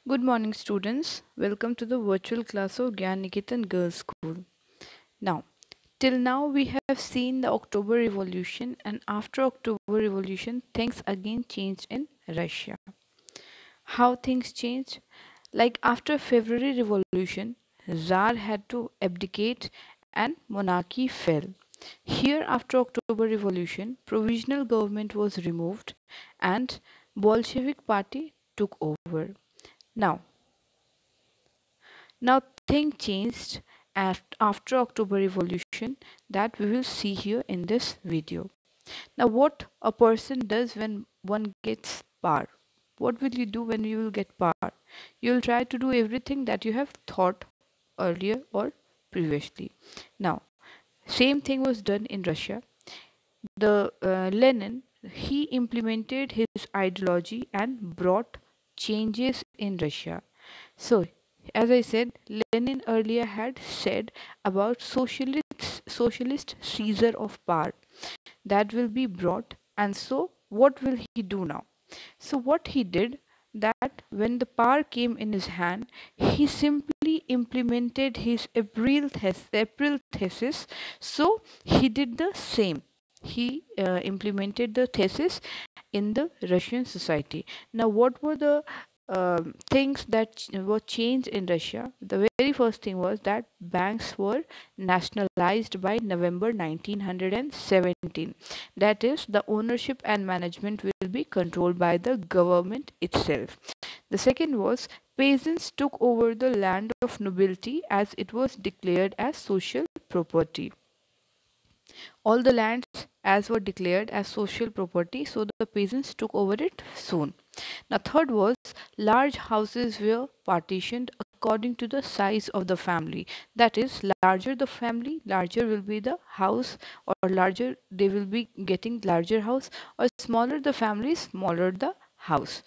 Good morning, students. Welcome to the virtual class of Gyan Niketan Girls School. Now, till now we have seen the October Revolution, and after October Revolution, things again changed in Russia. How things changed? Like after February Revolution, Tsar had to abdicate and monarchy fell. Here, after October Revolution, provisional government was removed and Bolshevik party took over. Now, Now, things changed after October Revolution that we will see here in this video. Now, what a person does when one gets power? What will you do when you will get power? You will try to do everything that you have thought earlier or previously. Now, same thing was done in Russia. The Lenin, he implemented his ideology and brought changes in Russia. So, as I said, Lenin earlier had said about socialist seizure of power that will be brought. And so, what will he do now? So, what he did that when the power came in his hand, he simply implemented his April thesis. So, he did the same. He implemented the thesis in the Russian society. Now, what were the things that were changed in Russia? The very first thing was that banks were nationalized by November 1917. That is, the ownership and management will be controlled by the government itself. The second was peasants took over the land of nobility as it was declared as social property. All the lands as were declared as social property, so the peasants took over it soon. Now, third was large houses were partitioned according to the size of the family. That is, larger the family, larger will be the house, or larger they will be getting larger house, or smaller the family, smaller the house.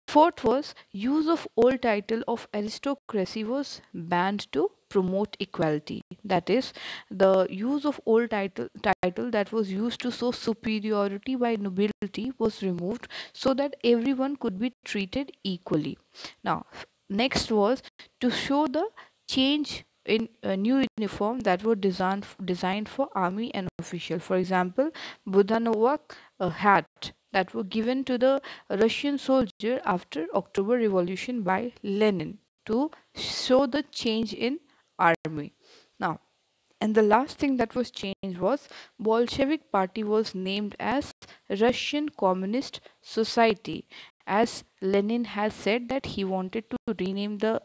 Fourth was use of old title of aristocracy was banned to promote equality. That is, the use of old title that was used to show superiority by nobility was removed so that everyone could be treated equally. Now, next was to show the change in a new uniform that were designed for army and official. For example, Budanovak hat that were given to the Russian soldier after October Revolution by Lenin to show the change in army. Now, and the last thing that was changed was Bolshevik party was named as Russian Communist Society, as Lenin has said that he wanted to rename the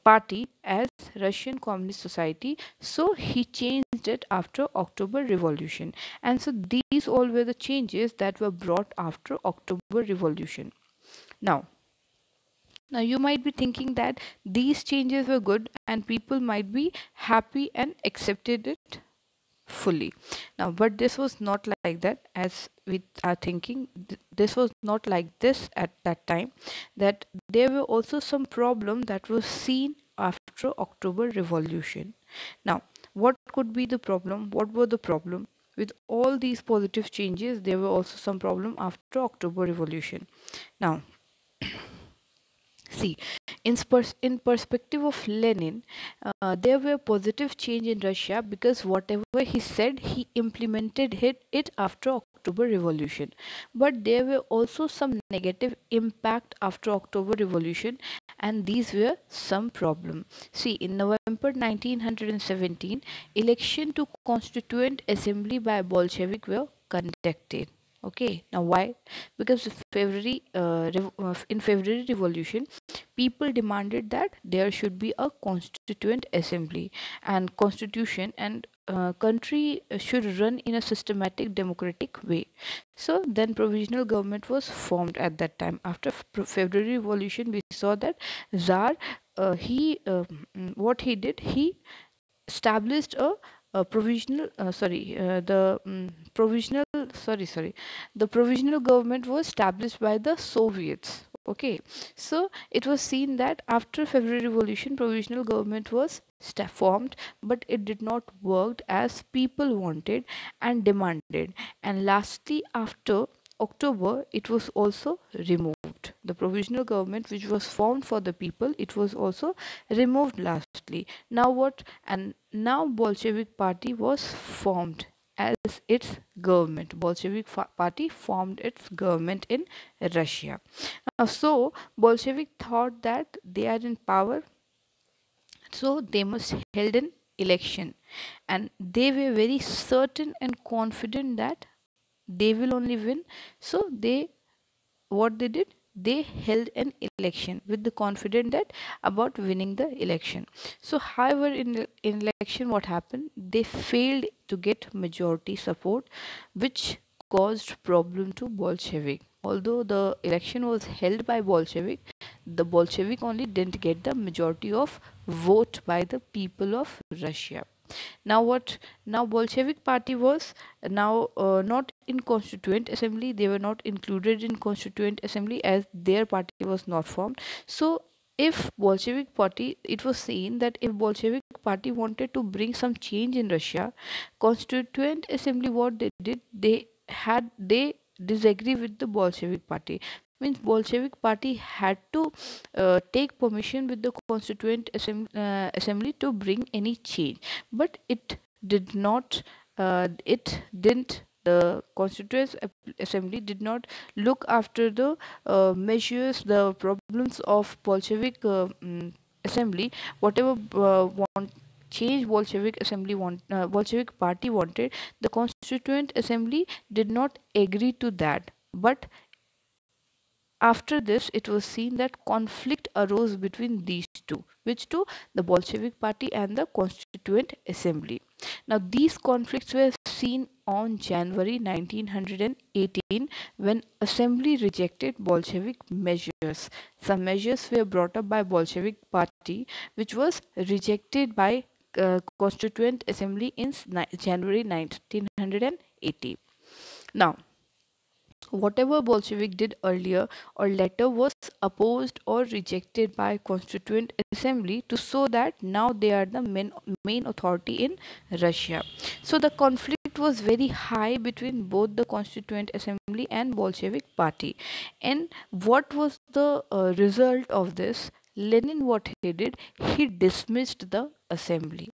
party as Russian Communist Society. So he changed it after October Revolution. And so these all were the changes that were brought after October Revolution. Now, now, you might be thinking that these changes were good and people might be happy and accepted it fully. Now, but this was not like that, as we are thinking. This was not like this at that time, that there were also some problem that was seen after October Revolution. Now, what could be the problem? What were the problem? With all these positive changes, there were also some problem after October Revolution. Now, see, in perspective of Lenin, there were positive change in Russia because whatever he said, he implemented it after October Revolution. But there were also some negative impact after October Revolution, and these were some problem. See, in November 1917, election to Constituent Assembly by Bolshevik were conducted. Okay, now why? Because in February Revolution, people demanded that there should be a constituent assembly and constitution, and country should run in a systematic democratic way. So then provisional government was formed at that time. After February Revolution, we saw that Tsar, what he did, he established a provisional the provisional government was established by the Soviets. Okay, so it was seen that after February Revolution, provisional government was formed, but it did not work as people wanted and demanded. And lastly, after October, it was also removed. The provisional government, which was formed for the people, it was also removed lastly. Now what? And now Bolshevik party was formed as its government. Bolshevik party formed its government in Russia. So Bolshevik thought that they are in power, so they must held an election, and they were very certain and confident that they will only win. So they, what they did, they held an election with the confidence that about winning the election. So however, in election, what happened, they failed to get majority support, which caused problem to Bolshevik. Although the election was held by Bolshevik, the Bolshevik only didn't get the majority of vote by the people of Russia. Now what? Now Bolshevik party was now not in constituent assembly. They were not included in constituent assembly as their party was not formed. So if Bolshevik party, it was seen that if Bolshevik party wanted to bring some change in Russia, constituent assembly, what they did, they disagree with the Bolshevik party. Means Bolshevik party had to take permission with the constituent assembly to bring any change, but it did not. It didn't. The constituent assembly did not look after the measures, the problems of Bolshevik assembly. Whatever want change Bolshevik assembly Bolshevik party wanted, the constituent assembly did not agree to that. But after this, it was seen that conflict arose between these two. Which two? The Bolshevik party and the Constituent Assembly. Now, these conflicts were seen on January 1918 when Assembly rejected Bolshevik measures. Some measures were brought up by Bolshevik party, which was rejected by Constituent Assembly in January 1980. Now, whatever Bolshevik did earlier or later was opposed or rejected by Constituent Assembly to show that now they are the main authority in Russia. So the conflict was very high between both the Constituent Assembly and Bolshevik party. And what was the result of this? Lenin, what he did, he dismissed the assembly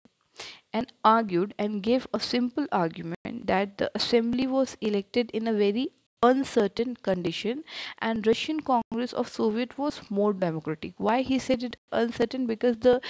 and argued and gave a simple argument that the assembly was elected in a very uncertain condition and Russian Congress of Soviet was more democratic. Why he said it uncertain? Because the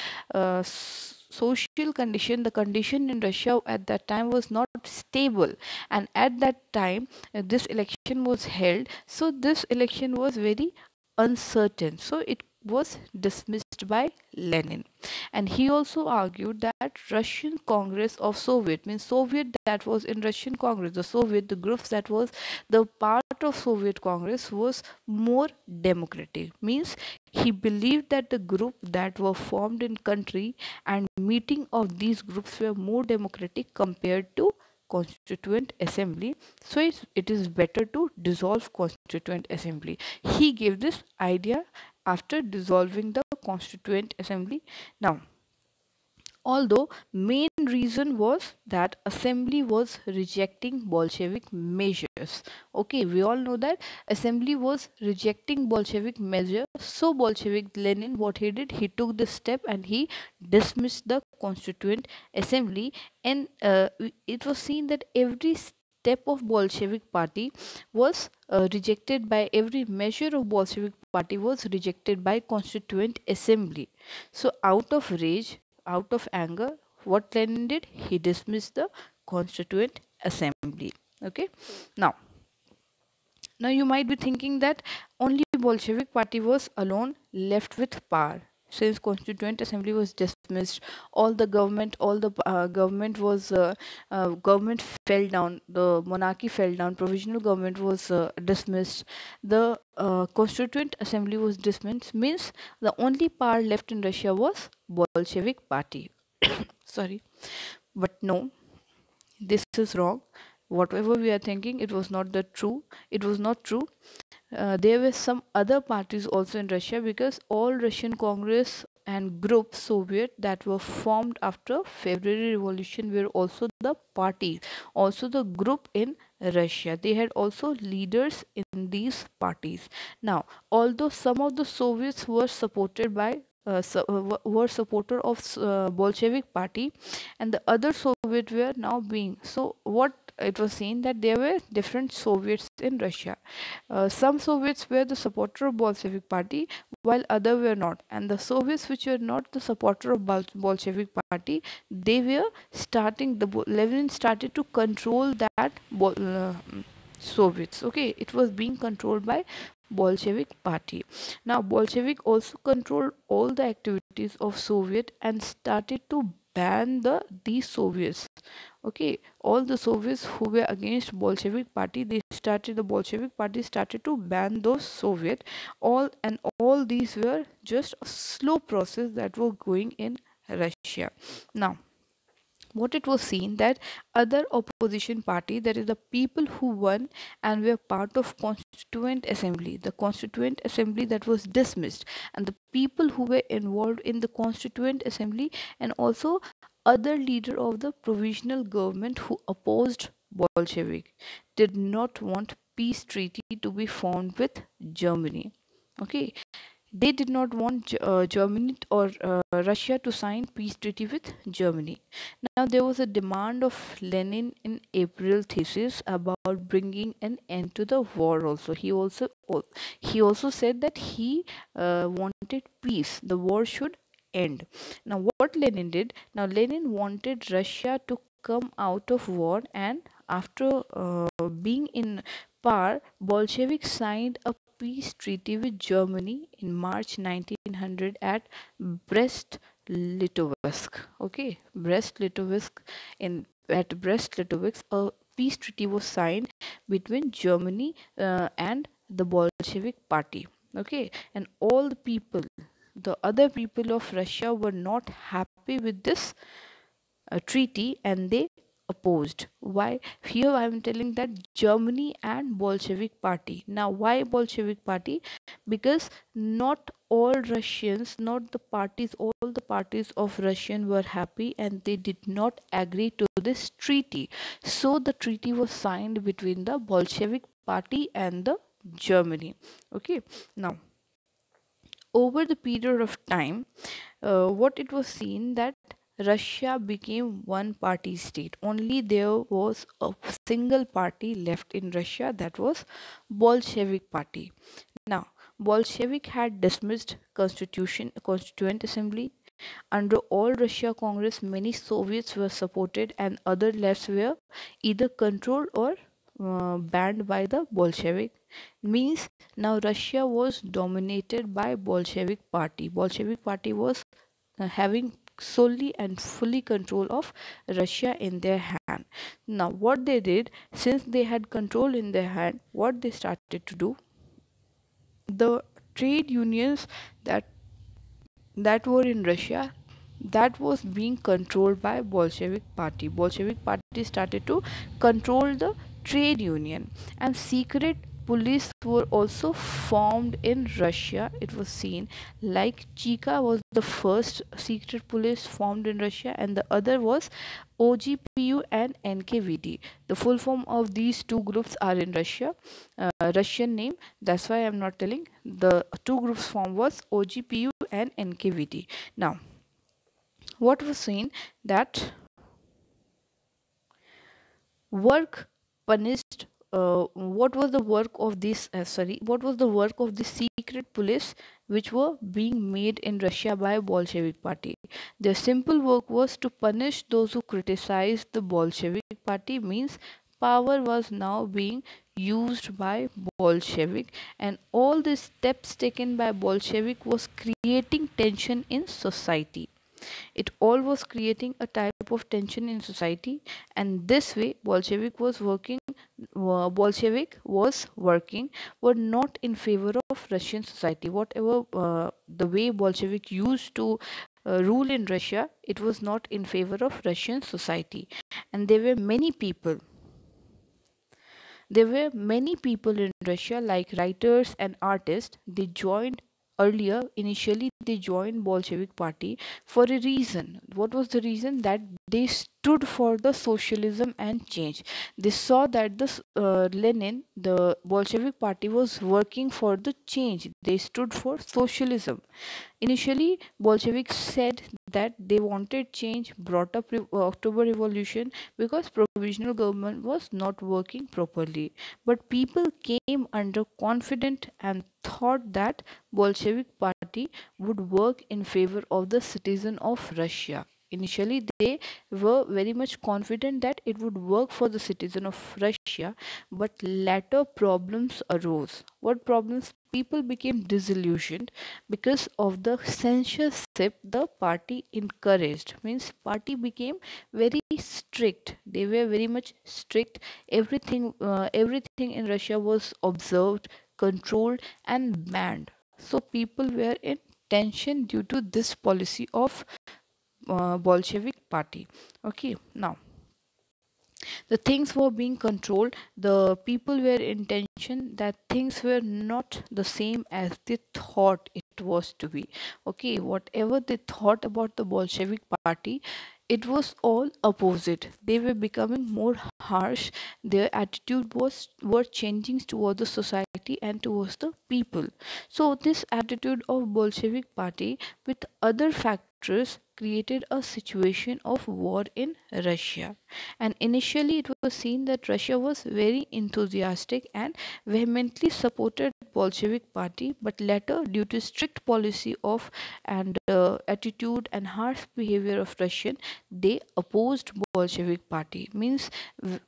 social condition, the condition in Russia at that time was not stable, and at that time this election was held, so this election was very uncertain, so it was dismissed by Lenin. And he also argued that Russian Congress of Soviet, means Soviet that was in Russian Congress, the Soviet, the groups that was the part of Soviet Congress was more democratic. Means he believed that the group that were formed in country and meeting of these groups were more democratic compared to constituent assembly, so it is better to dissolve constituent assembly. He gave this idea after dissolving the constituent assembly. Now, although main reason was that assembly was rejecting Bolshevik measures. Okay, we all know that assembly was rejecting Bolshevik measures. So Bolshevik Lenin, what he did, he took this step and he dismissed the constituent assembly. And it was seen that every step of Bolshevik party was rejected by, every measure of Bolshevik party was rejected by constituent assembly. So out of rage, out of anger, what Lenin did, he dismissed the constituent assembly. Okay, now you might be thinking that only Bolshevik party was alone left with power. Since constituent assembly was dismissed, all the government, government fell down, the monarchy fell down, provisional government was dismissed, the constituent assembly was dismissed, means the only power left in Russia was Bolshevik party. Sorry, but no, this is wrong. Whatever we are thinking, it was not the true, it was not true. There were some other parties also in Russia, because all Russian Congress and groups Soviet that were formed after February Revolution were also the parties, also the group in Russia. They had also leaders in these parties. Now, although some of the Soviets were supported by were supporter of Bolshevik party, and the other Soviet were now being, so what it was seen that there were different Soviets in Russia. Some Soviets were the supporter of Bolshevik party, while other were not, and the Soviets which were not the supporter of Bolshevik party, they were starting the Lenin started to control that Soviets. Okay, it was being controlled by Bolshevik party. Now Bolshevik also controlled all the activities of Soviet and started to ban these Soviets. Okay, all the Soviets who were against Bolshevik party, the Bolshevik party started to ban those Soviet. All these were just a slow process that were going in Russia. Now what it was seen that other opposition party, that is the people who won and were part of constituent assembly, the constituent assembly that was dismissed, and the people who were involved in the constituent assembly, and also other leader of the provisional government who opposed Bolshevik, did not want peace treaty to be formed with Germany. Okay, they did not want Germany or Russia to sign peace treaty with Germany. Now there was a demand of Lenin in April thesis about bringing an end to the war. Also, he also said that he wanted peace. The war should end. Now what Lenin did? Now Lenin wanted Russia to come out of war, and after being in power, Bolsheviks signed a peace treaty with Germany in March 1900 at Brest-Litovsk. Okay, Brest-Litovsk. In at Brest-Litovsk, a peace treaty was signed between Germany and the Bolshevik party. Okay, and all the people, the other people of Russia, were not happy with this treaty, and they opposed. Why? Here I am telling that Germany and Bolshevik party. Now why Bolshevik party? Because not all Russians, not the parties, all the parties of Russian were happy, and they did not agree to this treaty. So the treaty was signed between the Bolshevik party and the Germany. Okay, now over the period of time, what it was seen that Russia became one party state. Only there was a single party left in Russia, that was Bolshevik party. Now Bolshevik had dismissed constituent assembly. Under All Russia Congress, many Soviets were supported and other lefts were either controlled or banned by the Bolshevik. Means now Russia was dominated by Bolshevik party. Bolshevik party was having solely and fully control of Russia in their hand. Now what they did, since they had control in their hand, what they started to do, the trade unions that were in Russia, that was being controlled by Bolshevik party. Bolshevik party started to control the trade union, and secret police were also formed in Russia. It was seen like Chika was the first secret police formed in Russia, and the other was OGPU and NKVD. The full form of these two groups are in Russia, Russian name. That's why I'm not telling. The two groups formed was OGPU and NKVD. Now, what was seen that work punished, what was the work of this what was the work of the secret police which were being made in Russia by Bolshevik party? Their simple work was to punish those who criticized the Bolshevik party. Means power was now being used by Bolshevik, and all the steps taken by Bolshevik was creating tension in society. It all was creating a type of tension in society, and this way Bolshevik was working were not in favor of Russian society. Whatever the way Bolshevik used to rule in Russia, it was not in favor of Russian society, and there were many people. There were many people in Russia, like writers and artists. They joined earlier, initially they joined Bolshevik party for a reason. What was the reason? That they stood for the socialism and change. They saw that this Lenin, the Bolshevik party, was working for the change. They stood for socialism. Initially, Bolsheviks said that they wanted change, brought up October Revolution because provisional government was not working properly. But people came under confident and thought that Bolshevik party would work in favor of the citizen of Russia. Initially, they were very much confident that it would work for the citizen of Russia, but later problems arose. What problems? People became disillusioned because of the censorship the party encouraged. Means party became very strict. They were very much strict. Everything in Russia was observed, controlled, and banned. So people were in tension due to this policy of Bolshevik party. Okay, now the things were being controlled, the people were in tension, that things were not the same as they thought it was to be. Okay, whatever they thought about the Bolshevik party, it was all opposite. They were becoming more harsh. Their attitude was were changing towards the society and towards the people. So this attitude of Bolshevik party with other factors created a situation of war in Russia. And initially, it was seen that Russia was very enthusiastic and vehemently supported Bolshevik party, but later, due to strict policy of and attitude and harsh behavior of Russian, they opposed Bolshevik party. Means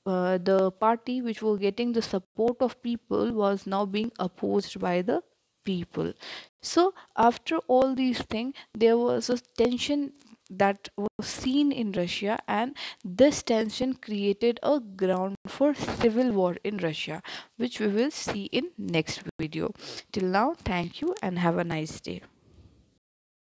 the party which were getting the support of people was now being opposed by the people. So after all these things, there was a tension that was seen in Russia, and this tension created a ground for civil war in Russia, which we will see in next video. Till now, thank you and have a nice day.